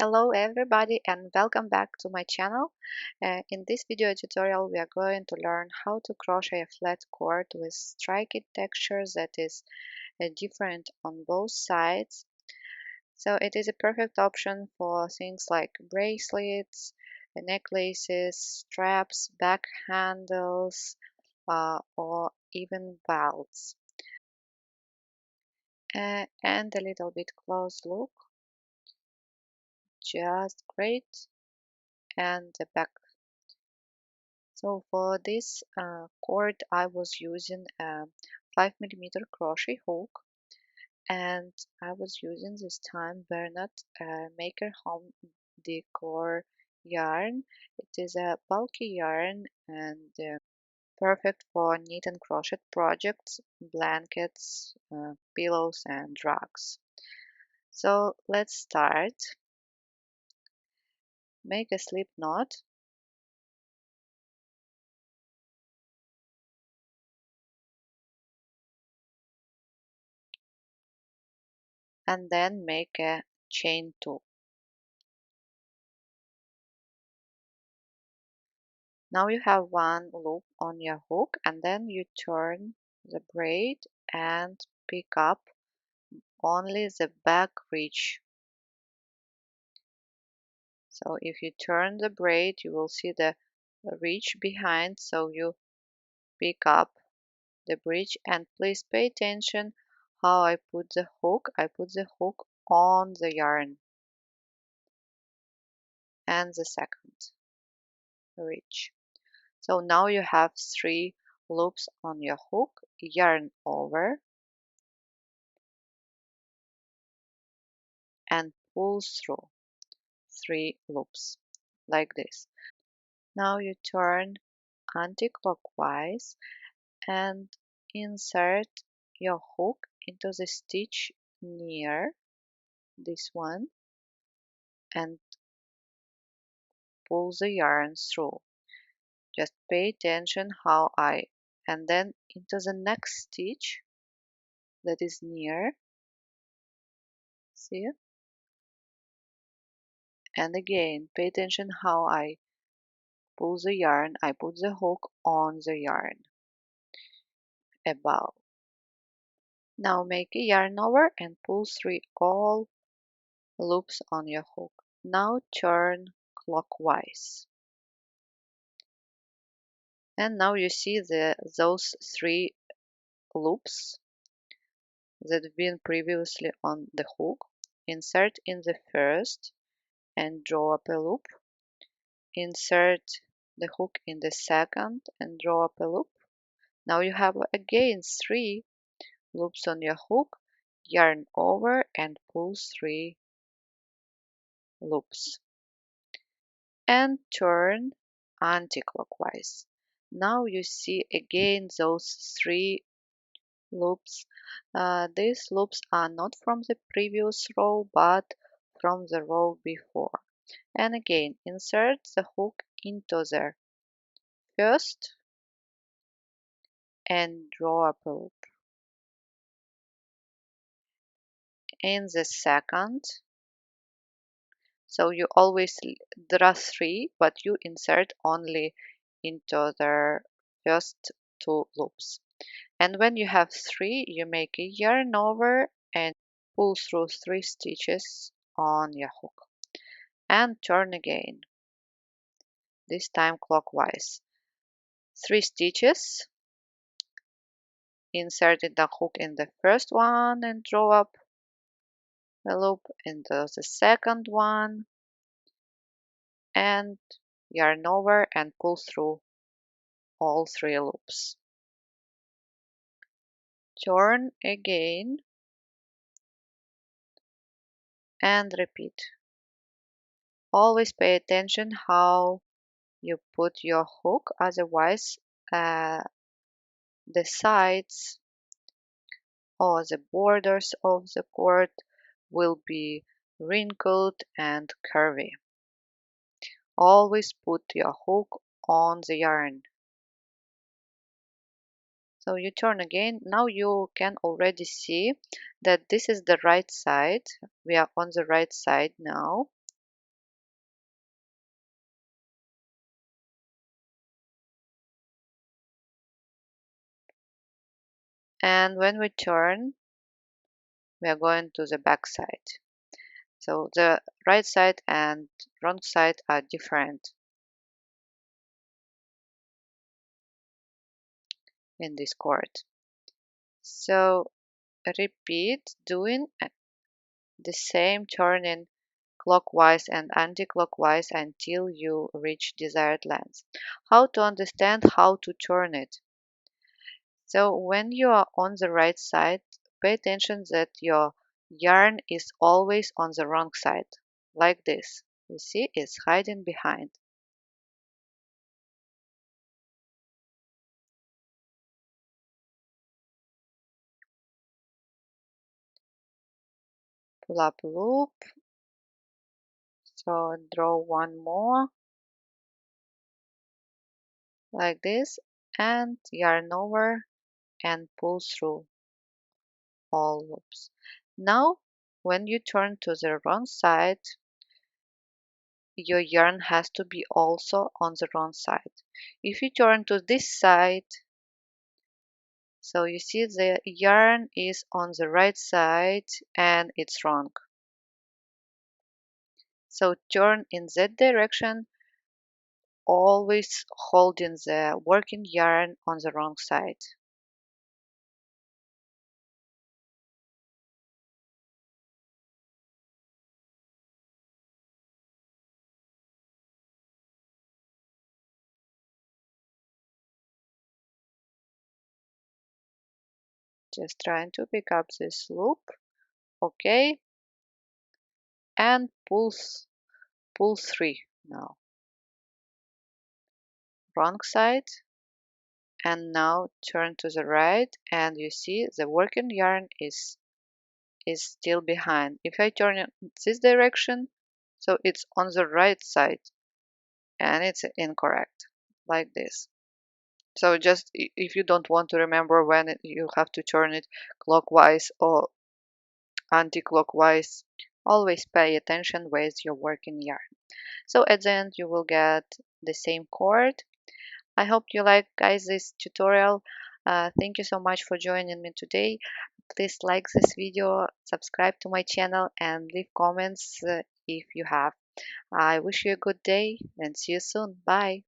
Hello everybody and welcome back to my channel. In this video tutorial we are going to learn how to crochet a flat cord with striking textures that is different on both sides. So it is a perfect option for things like bracelets, necklaces, straps, back handles, or even belts. And a little bit close look, just great. And the back. So for this cord, I was using a 5mm crochet hook, and I was using this time Bernard Maker Home Decor yarn. It is a bulky yarn and perfect for knit and crochet projects, blankets, pillows, and rugs. So let's start. Make a slip knot. And then make a chain 2. Now you have one loop on your hook, and then you turn the braid and pick up only the back ridge. So if you turn the braid, you will see the ridge behind, so you pick up the bridge. And please pay attention how I put the hook. I put the hook on the yarn and the second ridge. So now you have 3 loops on your hook. Yarn over and pull through 3 loops like this. Now you turn anti-clockwise and insert your hook into the stitch near this one and pull the yarn through. Just pay attention how and then into the next stitch that is near, see, and again pay attention how I pull the yarn. I put the hook on the yarn above. Now make a yarn over and pull through all loops on your hook. Now turn clockwise. And now you see those 3 loops that have been previously on the hook. Insert in the first and draw up a loop. Insert the hook in the second and draw up a loop. Now you have again 3 loops on your hook. Yarn over and pull 3 loops and turn anti-clockwise. Now you see again those 3 loops. These loops are not from the previous row but from the row before. And again, insert the hook into the first and draw up a loop. In the second, so you always draw 3, but you insert only into the first 2 loops. And when you have 3, you make a yarn over and pull through 3 stitches on your hook and turn again, this time clockwise. 3 stitches, insert the hook in the first one and draw up a loop into the second one and yarn over and pull through all 3 loops. Turn again and repeat. Always pay attention how you put your hook, otherwise the sides or the borders of the cord will be wrinkled and curvy. Always put your hook on the yarn. So you turn again. Now you can already see that this is the right side. We are on the right side now. And when we turn, we are going to the back side. So the right side and wrong side are different in this cord. So repeat doing the same turning clockwise and anti-clockwise until you reach desired length. How to understand how to turn it? So when you are on the right side, pay attention that your yarn is always on the wrong side, like this. You see, it's hiding behind. Pull up loop, so draw one more, like this, and yarn over and pull through all loops. Now, when you turn to the wrong side, your yarn has to be also on the wrong side. If you turn to this side, so you see the yarn is on the right side and it's wrong. So turn in that direction, always holding the working yarn on the wrong side. Just trying to pick up this loop. Okay, and pull three now. Wrong side, and now turn to the right, and you see the working yarn is still behind. If I turn it this direction, so it's on the right side and it's incorrect, like this. So just if you don't want to remember when you have to turn it clockwise or anti-clockwise, always pay attention with your working yarn. So at the end you will get the same cord. I hope you like, guys, this tutorial. Thank you so much for joining me today. Please like this video, subscribe to my channel, and leave comments if you have. I wish you a good day and see you soon. Bye.